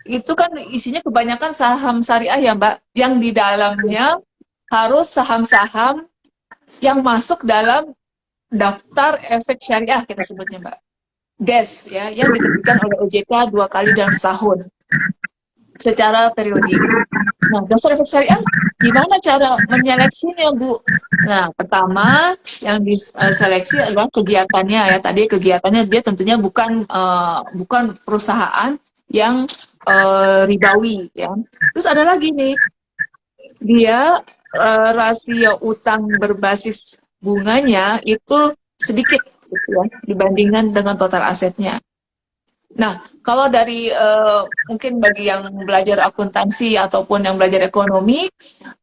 itu kan isinya kebanyakan saham syariah ya Mbak, yang di dalamnya harus saham-saham yang masuk dalam daftar efek syariah kita sebutnya Mbak. DES ya, yang diterbitkan oleh OJK 2 kali dalam setahun secara periodik. Nah, dasar efek syariah, gimana cara menyeleksinya, Bu? Nah, pertama yang diseleksi adalah kegiatannya ya. Tadi kegiatannya dia tentunya bukan perusahaan yang ribawi ya. Terus ada lagi nih, dia rasio utang berbasis bunganya itu sedikit gitu ya dibandingkan dengan total asetnya. Nah, kalau dari mungkin bagi yang belajar akuntansi ataupun yang belajar ekonomi,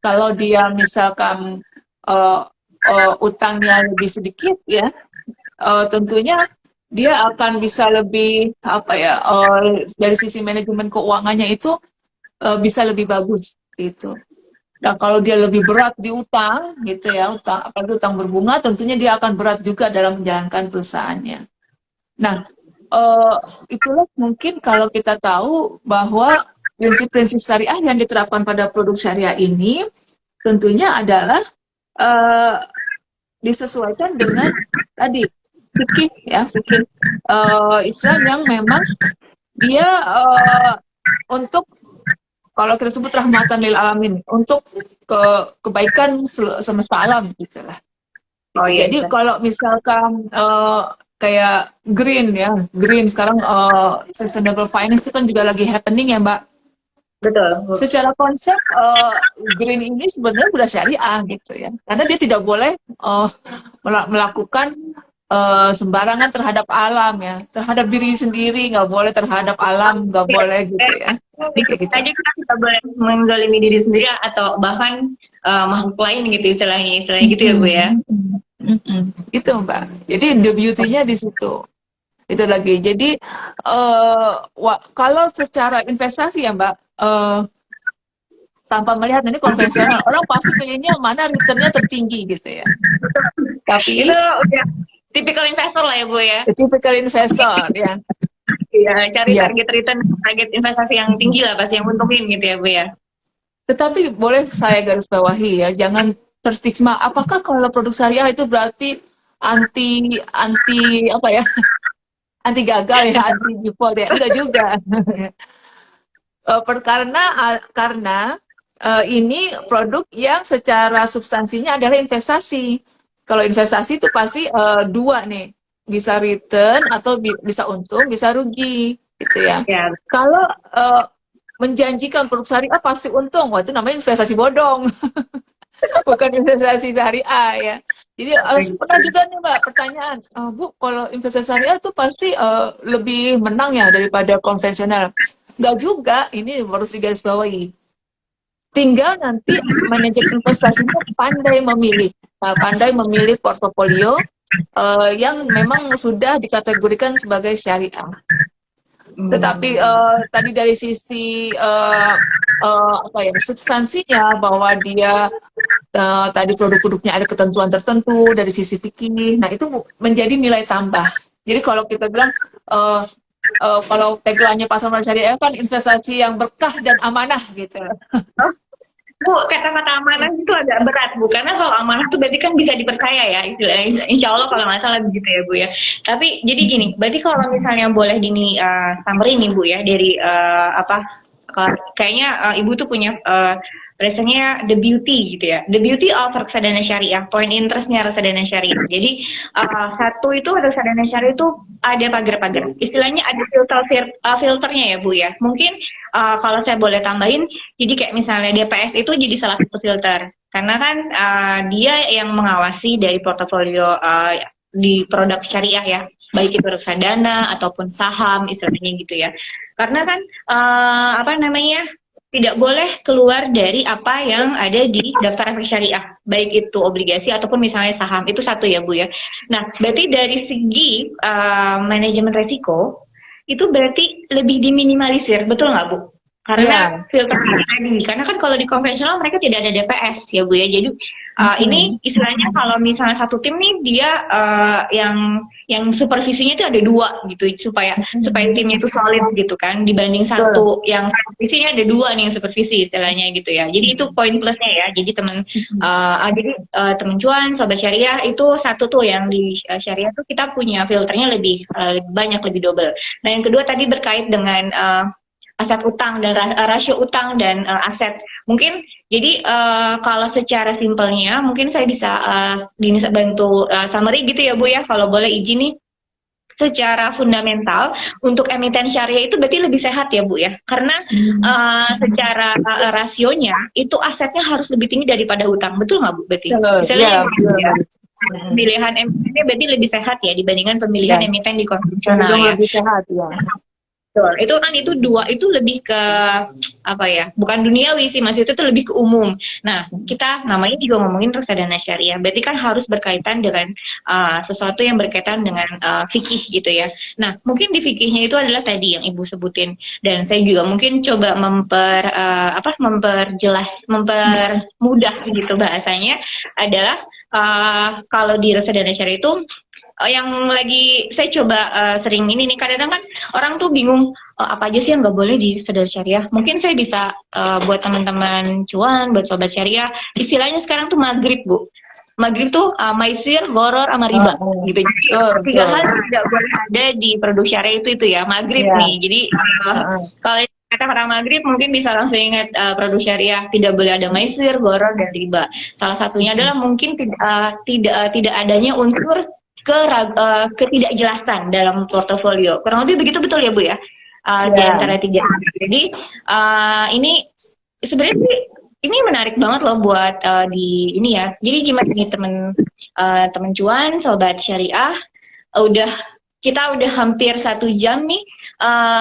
kalau dia misalkan uh, utangnya lebih sedikit ya, tentunya dia akan bisa lebih apa ya dari sisi manajemen keuangannya itu bisa lebih bagus gitu. Nah, kalau dia lebih berat di utang gitu ya, apalagi utang berbunga, tentunya dia akan berat juga dalam menjalankan perusahaannya. Nah, eh, itulah mungkin kalau kita tahu bahwa prinsip-prinsip syariah yang diterapkan pada produk syariah ini tentunya adalah eh, disesuaikan dengan tadi fikih ya fikih Islam yang memang dia untuk kalau kita sebut rahmatan lil alamin untuk kebaikan semesta alam gitu lah. Oh Gitu. iya, Jadi iya. kalau misalkan kayak green ya, green sekarang sustainable finance itu kan juga lagi happening ya Mbak. Betul, Bu. Secara konsep green ini sebenarnya sudah syariah gitu ya, karena dia tidak boleh melakukan sembarangan terhadap alam ya, terhadap diri sendiri nggak boleh, terhadap alam nggak Iya. boleh gitu ya. Ini kayak gitu. Aja kita tidak boleh menzalimi diri sendiri atau bahkan makhluk lain gitu istilahnya gitu ya Bu Mm-mm, ya. mm-mm, mm-mm. Itu Mbak. Jadi the beauty-nya di situ. Itu lagi. Jadi kalau secara investasi ya Mbak, tanpa melihat ini konvensional, orang pasti pilihnya mana returnnya tertinggi gitu ya. Itu Tapi udah tipikal investor lah ya Bu ya. typical investor ya, Iya, cari ya. target return, target investasi yang tinggi lah pasti yang untungin gitu ya Bu ya. Tetapi boleh saya garis bawahi ya, jangan terstigma. Apakah kalau produk syariah itu berarti anti anti apa ya? Anti gagal ya, anti default ya? Enggak juga. Karena ini produk yang secara substansinya adalah investasi. Kalau investasi itu pasti dua nih, bisa return atau bisa untung, bisa rugi, gitu ya. Ya, Kalau menjanjikan produk syariah pasti untung, wah itu namanya investasi bodong, bukan investasi syariah ya. Jadi pernah juga nih Mbak pertanyaan, Bu, kalau investasi syariah itu pasti lebih menang ya daripada konvensional. Enggak juga, ini harus digarisbawahi. Tinggal nanti manajer investasinya pandai memilih portofolio yang memang sudah dikategorikan sebagai syariah. Tetapi tadi dari sisi apa ya substansinya bahwa dia tadi produk-produknya ada ketentuan tertentu dari sisi fikih, nah itu menjadi nilai tambah. Jadi kalau kita bilang kalau tagline-nya pasar modal syariah kan investasi yang berkah dan amanah gitu. Bu, kata-kata amanah itu agak berat, Bu. Karena kalau amanah itu berarti kan bisa dipercaya ya, istilahnya. Insya Allah kalau nggak salah begitu ya, Bu ya. Tapi jadi gini, berarti kalau misalnya boleh dini summary nih, Bu ya, dari apa? Kayaknya Ibu tuh punya Biasanya the beauty gitu ya, the beauty of reksadana syariah, point interestnya reksadana syariah. Jadi satu itu reksadana syariah itu ada pagar-pagar, istilahnya ada filternya ya Bu ya. Mungkin kalau saya boleh tambahin, jadi kayak misalnya DPS itu jadi salah satu filter, karena kan dia yang mengawasi dari portofolio di produk syariah ya, baik itu reksadana ataupun saham istilahnya gitu ya. Karena kan apa namanya, tidak boleh keluar dari apa yang ada di daftar efek syariah, baik itu obligasi ataupun misalnya saham. Itu satu ya Bu ya. Nah, berarti dari segi manajemen resiko itu berarti lebih diminimalisir, betul nggak Bu? Karena Iya. filter tadi, karena kan kalau di konvensional mereka tidak ada DPS ya Bu ya. Jadi ini istilahnya kalau misalnya satu tim nih dia yang supervisinya itu ada dua gitu, supaya timnya itu solid gitu kan, dibanding Betul. satu yang supervisinya ada dua nih yang supervisi istilahnya gitu ya. Jadi itu poin plusnya ya. Jadi temen cuan sobat syariah itu satu tuh, yang di syariah tuh kita punya filternya lebih banyak, lebih double. Nah yang kedua tadi berkait dengan aset utang dan rasio utang dan aset. Mungkin jadi kalau secara simpelnya mungkin saya bisa bantu summary gitu ya Bu ya, kalau boleh izin nih. Secara fundamental untuk emiten syariah itu berarti lebih sehat ya Bu ya, karena secara rasionya itu asetnya harus lebih tinggi daripada utang, betul nggak Bu? Berarti Betul. Iya, misalnya betul ya, banget. pemilihan emitennya berarti lebih sehat ya dibandingkan Ya, pemilihan emiten di konvensional cenderung ya. lebih sehat ya. Betul. Itu kan itu dua itu lebih ke apa ya? Bukan duniawi sih, maksudnya itu lebih ke umum. Nah, kita namanya juga ngomongin reksadana syariah. Berarti kan harus berkaitan dengan sesuatu yang berkaitan dengan fikih gitu ya. Nah, mungkin di fikihnya itu adalah tadi yang Ibu sebutin, dan saya juga mungkin coba mempermudah gitu bahasanya adalah kalau di reksadana syariah itu yang lagi saya coba sering ini nih, kadang-kadang kan orang tuh bingung apa aja sih yang nggak boleh di reksadana syariah. Mungkin saya bisa buat teman-teman cuan, buat sobat syariah, istilahnya sekarang tuh maghrib Bu. Maghrib tuh maisir, goror, sama Oh, riba oh. gitu. Jadi Betul, tiga hal betul. yang tidak boleh ada di produk syariah itu ya maghrib Iya. nih. Jadi Heeh. kalau kata-kata maghrib mungkin bisa langsung ingat produk syariah tidak boleh ada maisir, goror, dan riba. Salah satunya adalah mungkin tidak adanya unsur ketidakjelasan dalam portofolio. Kurang lebih begitu, betul ya Bu ya? Di Iya. antara tiga. Jadi ini sebenarnya sih ini menarik banget loh buat di ini ya. Jadi gimana nih temen cuan, sobat syariah, udah kita udah hampir 1 jam nih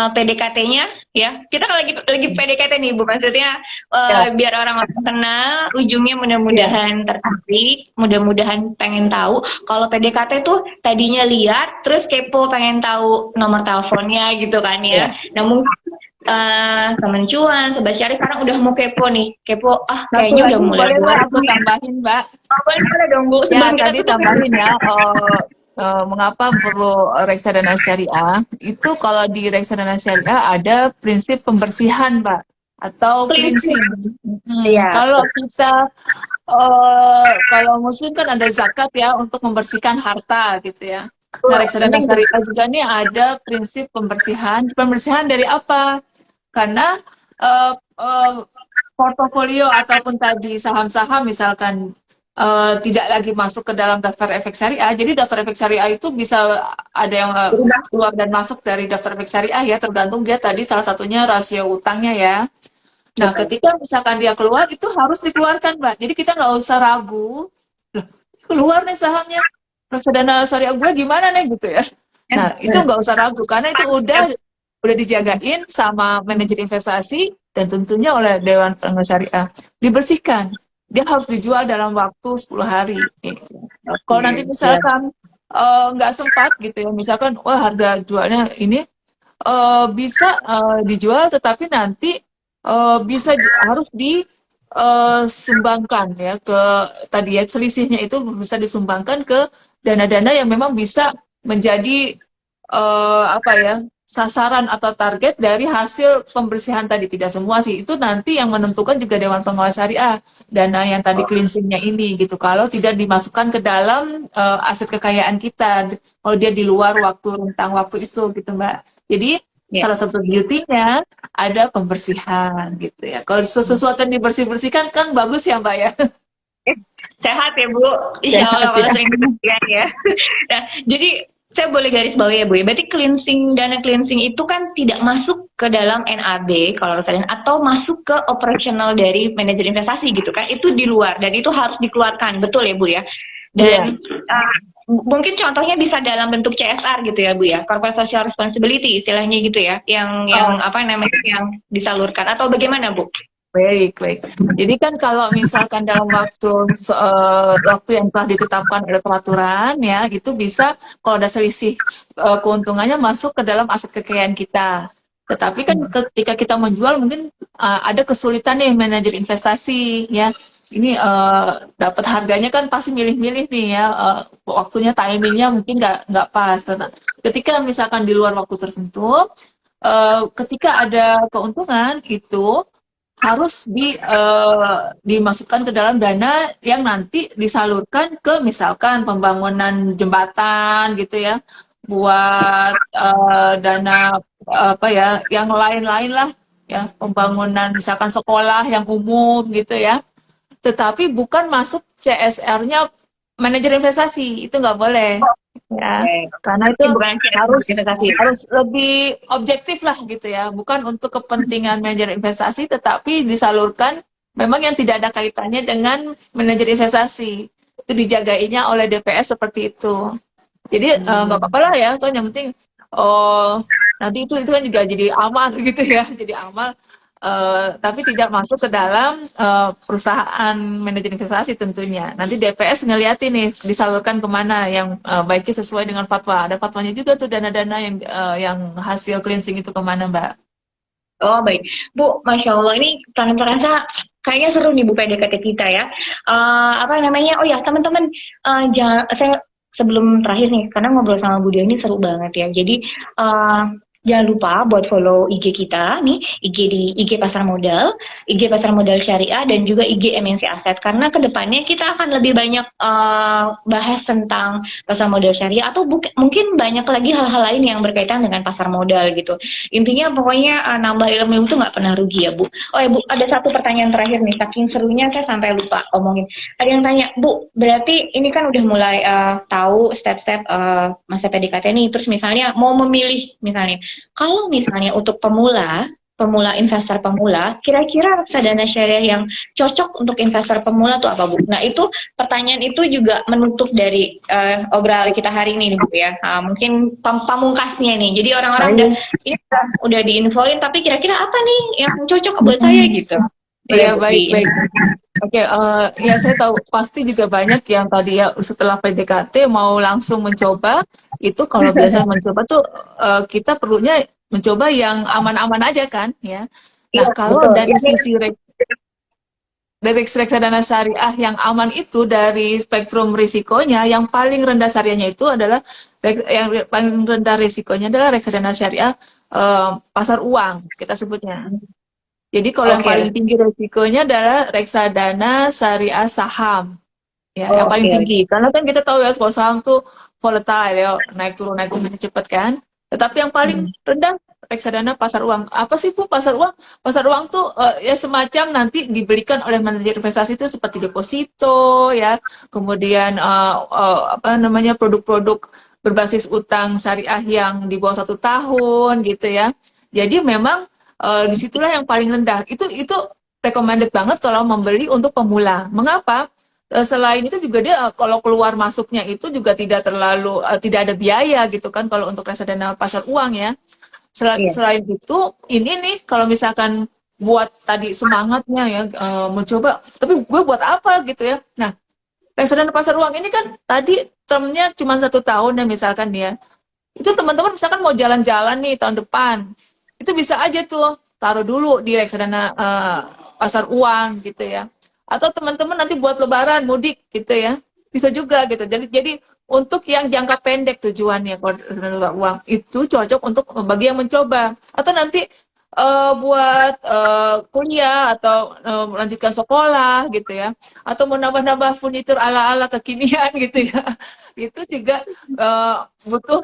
PDKT-nya ya. Kita lagi PDKT nih Bu, maksudnya Iya. biar orang-orang kenal, ujungnya Iya. mudah-mudahan tertarik, mudah-mudahan pengen tahu. Kalau PDKT tuh tadinya lihat, terus kepo pengen tahu nomor teleponnya gitu kan Iya. ya. Nah mungkin temen cuan, sobat syarif sekarang udah mau kepo nih, kepo Satu kayaknya udah lagi mulai boleh Mbak boring aku nih. tambahin Mbak. Boleh boleh dong Bu, Ya, sebelum kita tadi tutup ya. tambahin ya, mengapa perlu reksadana syariah? Itu kalau di reksadana syariah ada prinsip pembersihan, Mbak, atau Please. cleansing. Iya, Kalau kita, kalau muslim kan ada zakat ya untuk membersihkan harta gitu ya. Nah, betul. reksadana Penting tuh. syariah juga nih ada prinsip pembersihan. Pembersihan dari apa? Karena eh, eh, portofolio ataupun tadi saham-saham misalkan tidak lagi masuk ke dalam daftar efek syariah. Jadi daftar efek syariah itu bisa ada yang Berubah. keluar dan masuk dari daftar efek syariah ya, tergantung dia tadi salah satunya rasio utangnya ya. Nah, Betul. ketika misalkan dia keluar itu harus dikeluarkan, Mbak. Jadi kita nggak usah ragu, "Loh, keluar nih sahamnya, reksadana syariah gue gimana nih gitu ya. Nah, itu nggak usah ragu karena itu udah dijagain sama manajer investasi dan tentunya oleh Dewan Pengawas Syariah. Dibersihkan. Dia harus dijual dalam waktu 10 hari. Gitu. Kalau nanti Oke, ya. misalkan nggak sempat gitu ya, misalkan wah harga jualnya ini bisa dijual tetapi nanti harus disumbangkan ya ke tadi ya selisihnya itu bisa disumbangkan ke dana-dana yang memang bisa menjadi apa ya sasaran atau target dari hasil pembersihan tadi. Tidak semua sih, itu nanti yang menentukan juga Dewan Pengawas Syariah dana yang tadi cleansingnya ini gitu, kalau tidak dimasukkan ke dalam aset kekayaan kita, kalau dia di luar waktu rentang waktu itu gitu Mbak. Jadi Ya. salah satu beauty-nya ada pembersihan gitu ya. Kalau sesuatu yang dibersih-bersihkan kan bagus ya Mbak ya. Sehat ya Bu, insya Allah Sehat kalau ya. sering bepergian ya. Nah, jadi saya boleh garis bawahi ya Bu ya. Berarti dana cleansing itu kan tidak masuk ke dalam NAB kalau misalnya atau masuk ke operasional dari manajer investasi gitu kan. Itu di luar dan itu harus dikeluarkan, betul ya Bu ya. Iya. Dan mungkin contohnya bisa dalam bentuk CSR gitu ya Bu ya, Corporate Social Responsibility istilahnya gitu ya, yang Oh, apa namanya yang disalurkan atau bagaimana Bu? baik, baik. Jadi kan kalau misalkan dalam waktu yang telah ditetapkan oleh peraturan ya, itu bisa kalau ada selisih keuntungannya masuk ke dalam aset kekayaan kita. Tetapi kan ketika kita menjual mungkin ada kesulitan nih manajer investasi ya. Ini dapat harganya kan pasti milih-milih nih ya, waktunya timingnya mungkin nggak pas. Ketika misalkan di luar waktu tertentu, ketika ada keuntungan itu harus dimasukkan ke dalam dana yang nanti disalurkan ke misalkan pembangunan jembatan gitu ya, buat dana apa ya, yang lain-lain lah ya, pembangunan misalkan sekolah yang umum gitu ya. Tetapi bukan masuk CSR-nya manajer investasi, itu nggak boleh ya, Oke. karena itu Ini bukan harus investasi ya? harus lebih objektif lah gitu ya, bukan untuk kepentingan manajer investasi, tetapi disalurkan memang yang tidak ada kaitannya dengan manajer investasi, itu dijagainya oleh DPS seperti itu. Jadi nggak apa-apa lah ya, kan yang penting oh nanti itu kan juga jadi amal gitu ya, jadi amal. Tapi tidak masuk ke dalam perusahaan manajer investasi tentunya. Nanti DPS ngeliatin nih disalurkan kemana yang baiknya sesuai dengan fatwa. Ada fatwanya juga tuh dana-dana yang hasil cleansing itu kemana Mbak. Oh baik, Bu, Masya Allah ini tanpa terasa kayaknya seru nih Bu PDKT kita ya. Apa namanya? Oh ya teman-teman, jangan saya sebelum terakhir nih, karena ngobrol sama Bu Dia ini seru banget ya. Jadi eh, jangan lupa buat follow IG kita nih, IG Pasar Modal, IG Pasar Modal Syariah dan juga IG MNC Aset. Karena kedepannya kita akan lebih banyak bahas tentang pasar modal syariah atau mungkin banyak lagi hal-hal lain yang berkaitan dengan pasar modal gitu. Intinya pokoknya nambah ilmu itu nggak pernah rugi ya Bu. Oh ya Bu, ada satu pertanyaan terakhir nih, saking serunya saya sampai lupa omongin. Ada yang tanya, Bu, berarti ini kan udah mulai tahu step-step masa PDKT nih, terus misalnya mau memilih misalnya, kalau misalnya untuk investor pemula, kira-kira reksadana syariah yang cocok untuk investor pemula tuh apa Bu? Nah itu pertanyaan itu juga menutup dari obrolan kita hari ini nih Bu ya. Mungkin pamungkasnya nih. Jadi orang-orang udah Baik. ini udah diinfoin tapi kira-kira apa nih yang cocok buat saya gitu. Boleh Iya, Bu baik, di baik. Oke, ya saya tahu pasti juga banyak yang tadi ya setelah PDKT mau langsung mencoba, itu kalau biasa mencoba tuh kita perlunya mencoba yang aman-aman aja kan ya. Nah, Iya, kalau betul. dari Ini sisi dari reksadana syariah yang aman itu dari spektrum risikonya yang paling rendah syariahnya itu adalah yang paling rendah risikonya adalah reksadana syariah pasar uang kita sebutnya. Jadi kalau yang oke. paling tinggi risikonya adalah reksadana syariah saham, ya, yang paling Oke. tinggi. Karena kan kita tahu ya kalau saham tuh volatile ya, naik turun cepat kan. Tetapi yang paling rendah reksadana pasar uang. Apa sih Bu pasar uang? Pasar uang tuh ya semacam nanti dibelikan oleh manajer investasi itu seperti deposito ya, kemudian apa namanya produk-produk berbasis utang syariah yang di bawah 1 tahun gitu ya. Jadi memang disitulah yang paling rendah. Itu recommended banget kalau membeli untuk pemula. Mengapa? Selain itu juga dia kalau keluar masuknya itu juga tidak terlalu tidak ada biaya gitu kan kalau untuk reksadana pasar uang ya. Iya. Selain itu ini nih kalau misalkan buat tadi semangatnya ya mencoba, tapi gue buat apa gitu ya. Nah, reksadana pasar uang ini kan tadi termnya cuma 1 tahun ya misalkan dia. Itu teman-teman misalkan mau jalan-jalan nih tahun depan, itu bisa aja tuh taruh dulu di reksadana pasar uang gitu ya. Atau teman-teman nanti buat lebaran mudik gitu ya, bisa juga gitu. Jadi untuk yang jangka pendek tujuannya kalau reksadana uang itu cocok untuk bagi yang mencoba. Atau nanti buat kuliah atau melanjutkan sekolah gitu ya, atau mau nambah-nambah furnitur ala-ala kekinian gitu ya. Itu juga butuh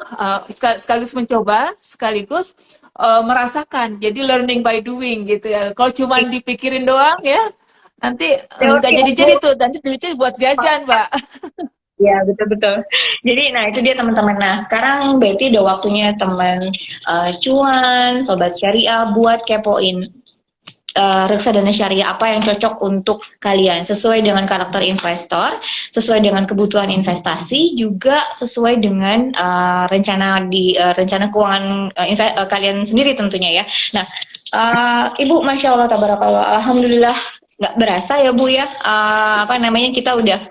sekaligus mencoba, sekaligus merasakan. Jadi learning by doing gitu ya. Kalau cuma dipikirin doang ya, nanti nggak Teori jadi-jadi tuh. Nanti duitnya buat jajan, Mbak. ya, betul-betul. Jadi, nah itu dia teman-teman. Nah, sekarang berarti udah waktunya teman cuan, sobat syariah buat kepoin reksadana syariah apa yang cocok untuk kalian sesuai dengan karakter investor, sesuai dengan kebutuhan investasi, juga sesuai dengan rencana keuangan kalian sendiri tentunya ya. Nah, Ibu, masya Allah, tabarakallah, alhamdulillah nggak berasa ya Bu ya, apa namanya, kita udah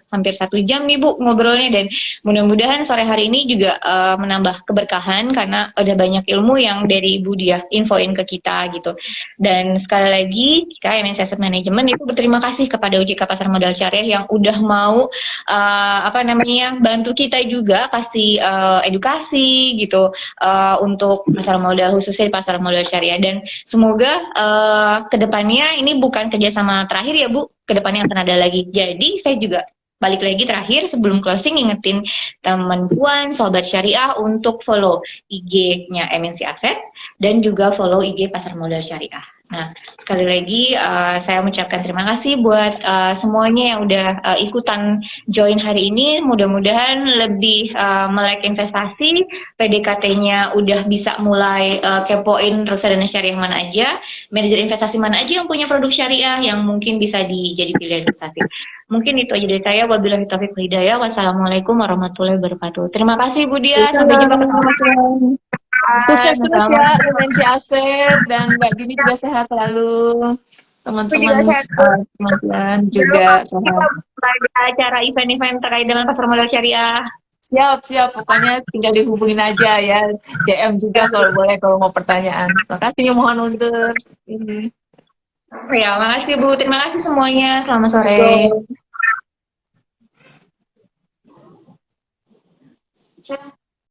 hampir 1 jam nih Bu ngobrolnya, dan mudah-mudahan sore hari ini juga menambah keberkahan karena ada banyak ilmu yang dari Ibu dia infoin ke kita gitu. Dan sekali lagi, KMS Asset Management itu berterima kasih kepada OJK Pasar Modal Syariah yang udah mau apa namanya, bantu kita juga kasih edukasi gitu untuk pasar modal, khususnya di pasar modal syariah. Dan semoga kedepannya ini bukan kerjasama terakhir ya Bu, kedepannya akan ada lagi. Jadi saya juga balik lagi terakhir sebelum closing ngingetin teman Puan, Sobat Syariah untuk follow IG-nya MNC Asset dan juga follow IG Pasar Modal Syariah. Nah, sekali lagi saya mengucapkan terima kasih buat semuanya yang udah ikutan join hari ini. Mudah-mudahan lebih melek investasi, PDKT-nya udah bisa mulai kepoin reksadana syariah mana aja, manajer investasi mana aja yang punya produk syariah yang mungkin bisa jadi pilihan investasi. Mungkin itu aja dari saya. Wabillahi taufiq wal hidayah. Wassalamualaikum warahmatullahi wabarakatuh. Terima kasih Bu Dia. Sampai jumpa ketemu. Sukses terus ya, Assalamualaikum. MNC Aset, dan Mbak Dini juga sehat selalu. Aku Teman-teman juga sehat. teman-teman Jangan juga lupa kita sehat. ada acara event-event terkait dengan pasar modal syariah. Siap, siap. Pokoknya tinggal dihubungin aja ya. DM juga kalau boleh kalau mau pertanyaan. Makasih, mohon undur. Ini. Ya, makasih Bu. Terima kasih semuanya. Selamat sore. Go.